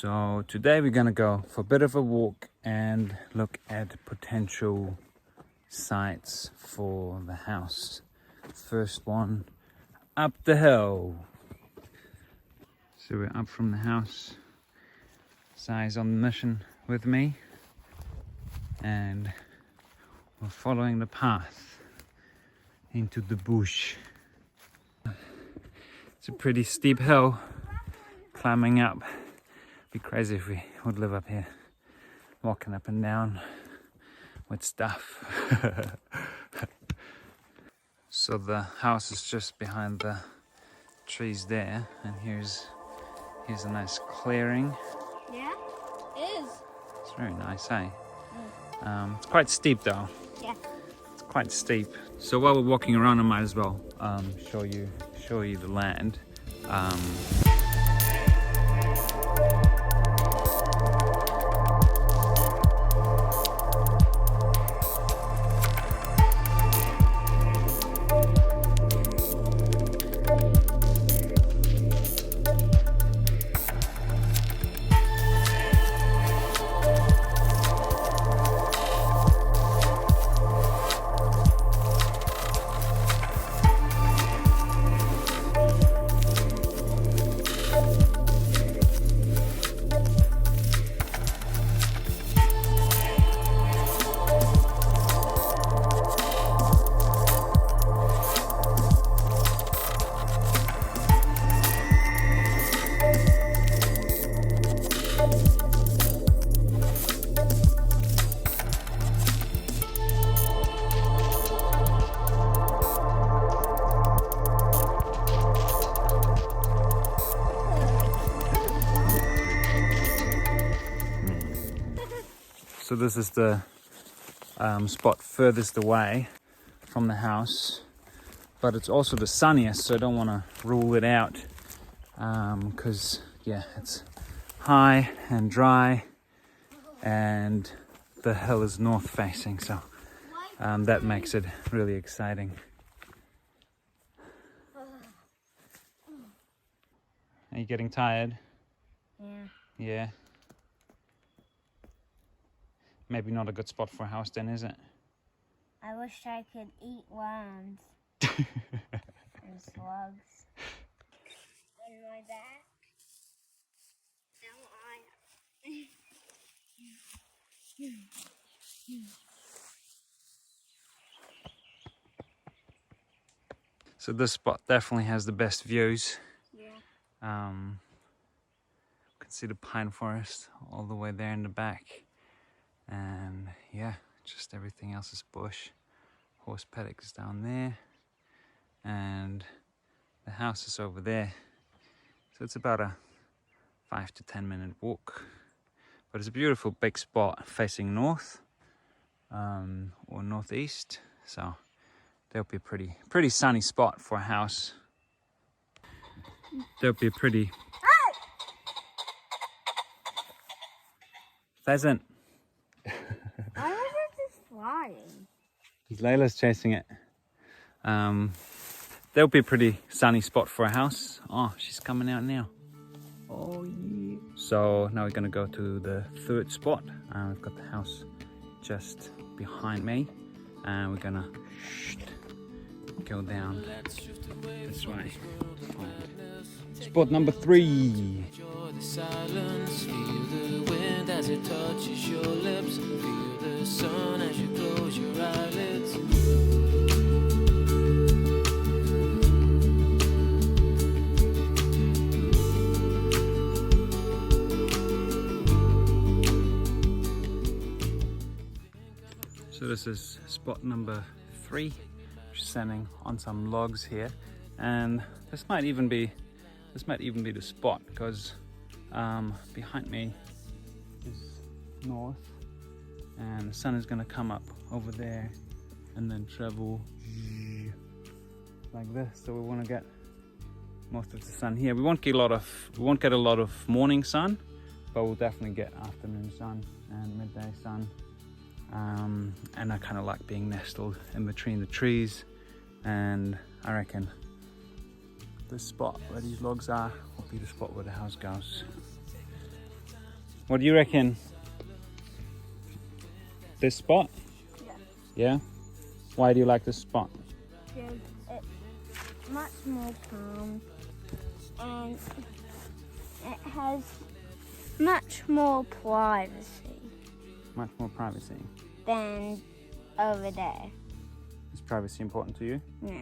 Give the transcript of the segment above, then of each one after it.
So today we're gonna go for a bit of a walk and look at potential sites for the house. First one up the hill. So we're up from the house. Zai's on the mission with me and we're following the path into the bush. It's a pretty steep hill climbing up. Be crazy if we would live up here, walking up and down with stuff. So the house is just behind the trees there, and here's a nice clearing. Yeah, it is. It's very nice, eh? It's quite steep though. Yeah. It's quite steep. So while we're walking around, I might as well show you the land. So this is the spot furthest away from the house, but it's also the sunniest, so I don't want to rule it out because yeah, it's high and dry and the hill is north facing, so that makes it really exciting. Are you getting tired? Yeah. Yeah. Maybe not a good spot for a house then, is it? I wish I could eat worms and slugs. On my back. Now So this spot definitely has the best views. Yeah. You can see the pine forest all the way there in the back. And yeah, just everything else is bush. Horse paddock is down there. And the house is over there. So it's about a 5 to 10 minute walk. But it's a beautiful big spot facing north or northeast. So that'll be a pretty sunny spot for a house. That'll be a pretty... Pheasant. why was it just flying? Because Layla's chasing it. That'll be a pretty sunny spot for a house. Oh, she's coming out now. Oh yeah. So now we're gonna go to the third spot. We've got the house just behind me. And we're gonna go down this way. Spot number 3. The silence, feel the wind as it touches your lips, feel the sun as you close your eyelids. So this is spot number 3. We're standing on some logs here, and this might even be the spot because behind me is north, and the sun is going to come up over there and then travel like this. So we want to get most of the sun here. We won't get a lot of morning sun, but we'll definitely get afternoon sun and midday sun. And I kind of like being nestled in between the trees, and I reckon this spot where these logs are will be the spot where the house goes. What do you reckon? This spot? Yeah. Yeah? Why do you like this spot? Because it's much more calm and it has much more privacy Much more privacy. than over there. Is privacy important to you? Yeah.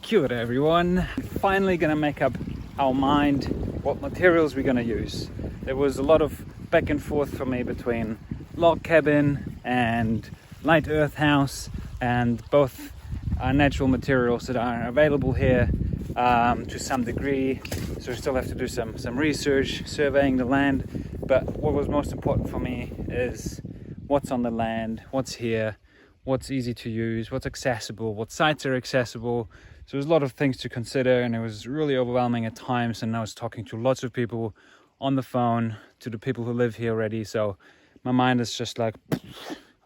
Kia ora everyone. Finally gonna make up our mind what materials we're gonna use. There was a lot of back and forth for me between log cabin and light earth house, and both are natural materials that are available here to some degree. So we still have to do some research, surveying the land. But what was most important for me is what's on the land, what's here, what's easy to use, what's accessible, what sites are accessible. So there's a lot of things to consider, and it was really overwhelming at times. And I was talking to lots of people on the phone, to the people who live here already. So my mind is just like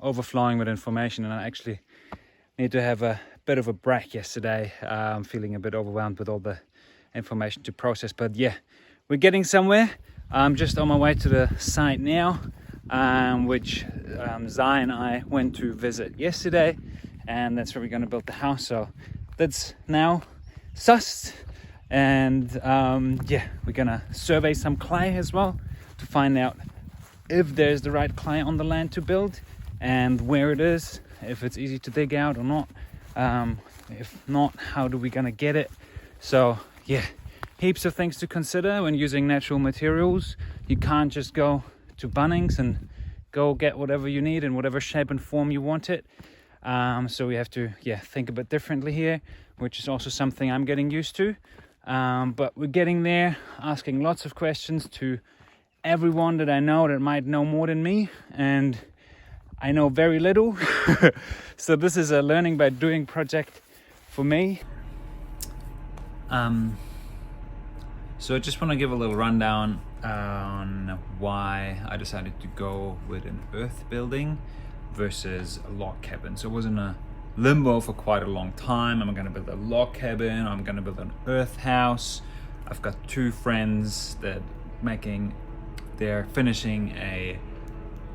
overflowing with information, and I actually need to have a bit of a break yesterday. I'm feeling a bit overwhelmed with all the information to process. But yeah, we're getting somewhere. I'm just on my way to the site now, which Zai and I went to visit yesterday, and that's where we're going to build the house. So that's now sussed, and yeah, we're gonna survey some clay as well to find out if there's the right clay on the land to build and where it is, if it's easy to dig out or not. If not, how do we gonna get it? So yeah, heaps of things to consider when using natural materials. You can't just go to Bunnings and go get whatever you need in whatever shape and form you want it. So we have to think a bit differently here, which is also something I'm getting used to. But we're getting there, asking lots of questions to everyone that I know that might know more than me, and I know very little. So this is a learning by doing project for me. So I just want to give a little rundown on why I decided to go with an earth building versus a log cabin. So it was in a limbo for quite a long time. I'm gonna build a log cabin, I'm gonna build an earth house. I've got two friends that they're finishing a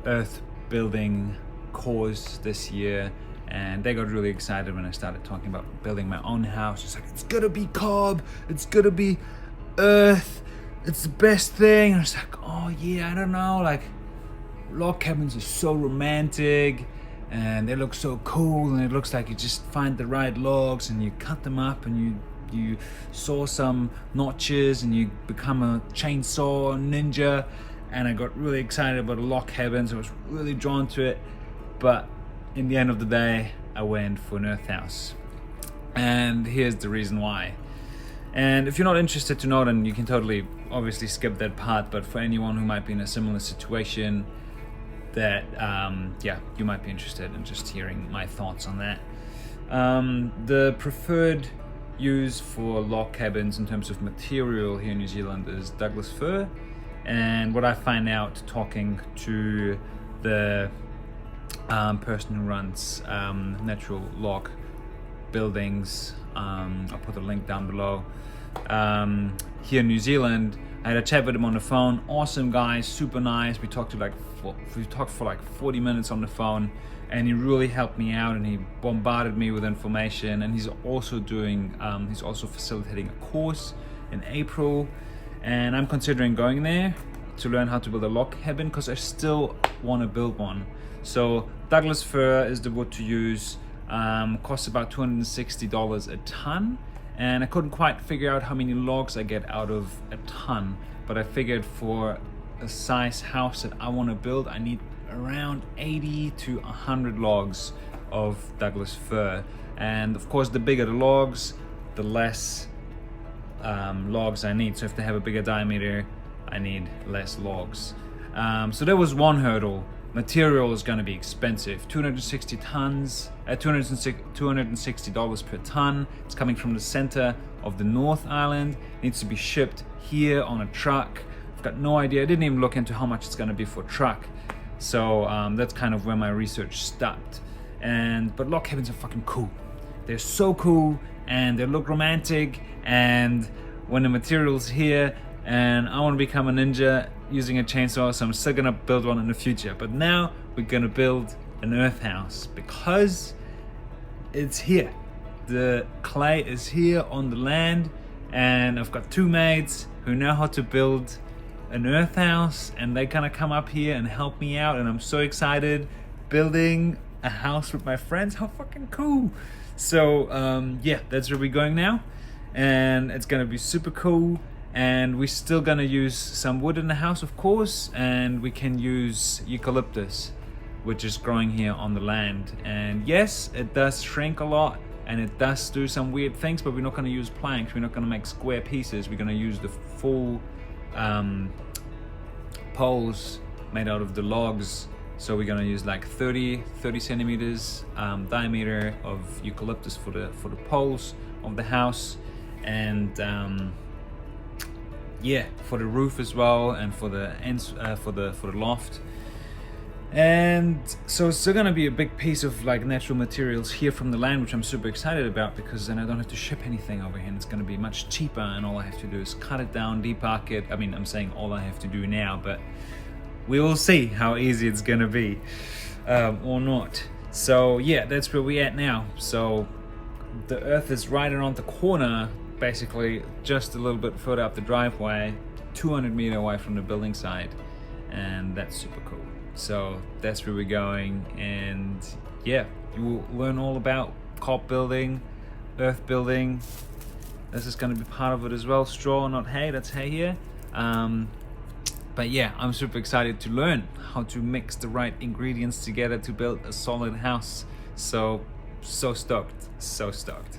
earth building course this year, and they got really excited when I started talking about building my own house. It's like, it's gonna be cob, it's gonna be earth, it's the best thing. And I was like, oh yeah, I don't know, like log cabins are so romantic and they look so cool, and it looks like you just find the right logs and you cut them up and you saw some notches and you become a chainsaw ninja. And I got really excited about a log cabin, so I was really drawn to it. But in the end of the day, I went for an earth house, and here's the reason why. And if you're not interested to know, then you can totally obviously skip that part. But for anyone who might be in a similar situation, that you might be interested in just hearing my thoughts on that. The preferred use for log cabins in terms of material here in New Zealand is Douglas fir, and what I find out talking to the person who runs natural log buildings, I'll put a link down below, here in New Zealand. I had a chat with him on the phone. Awesome guy, super nice. We talked for like 40 minutes on the phone, and he really helped me out, and he bombarded me with information. And he's also facilitating a course in April, and I'm considering going there to learn how to build a log cabin, because I still want to build one. So Douglas fir is the wood to use. Costs about $260 a ton. And I couldn't quite figure out how many logs I get out of a ton, but I figured for a size house that I want to build, I need around 80 to 100 logs of Douglas fir. And of course, the bigger the logs, the less logs I need. So if they have a bigger diameter, I need less logs. So there was one hurdle. Material is going to be expensive. 260 tons at $260 per ton. It's coming from the center of the North Island. It needs to be shipped here on a truck. I've got no idea. I didn't even look into how much it's going to be for a truck. So that's kind of where my research stopped. But log cabins are fucking cool. They're so cool, and they look romantic, and when the material's here, and I want to become a ninja using a chainsaw, so I'm still gonna build one in the future. But now we're gonna build an earth house because it's here. The clay is here on the land, and I've got 2 mates who know how to build an earth house, and they kind of come up here and help me out, and I'm so excited building a house with my friends. How fucking cool. So yeah, that's where we're going now, and it's gonna be super cool. And we're still gonna use some wood in the house, of course, and we can use eucalyptus, which is growing here on the land. And yes, it does shrink a lot, and it does do some weird things, but we're not gonna use planks, we're not gonna make square pieces, we're gonna use the full poles made out of the logs. So we're gonna use like 30 centimeters diameter of eucalyptus for the poles of the house, and yeah, for the roof as well, and for the ends, for the loft. And so it's still gonna be a big piece of like natural materials here from the land, which I'm super excited about, because then I don't have to ship anything over here, and it's gonna be much cheaper, and all I have to do is cut it down, debark it. I mean, I'm saying all I have to do now, but we will see how easy it's gonna be or not. So yeah, that's where we're at now. So the earth is right around the corner, basically just a little bit further up the driveway, 200 meters away from the building site, and that's super cool. So that's where we're going, and yeah, you will learn all about cop building, earth building. This is going to be part of it as well. Straw, not hay. That's hay here. But yeah, I'm super excited to learn how to mix the right ingredients together to build a solid house. So stoked, so stoked.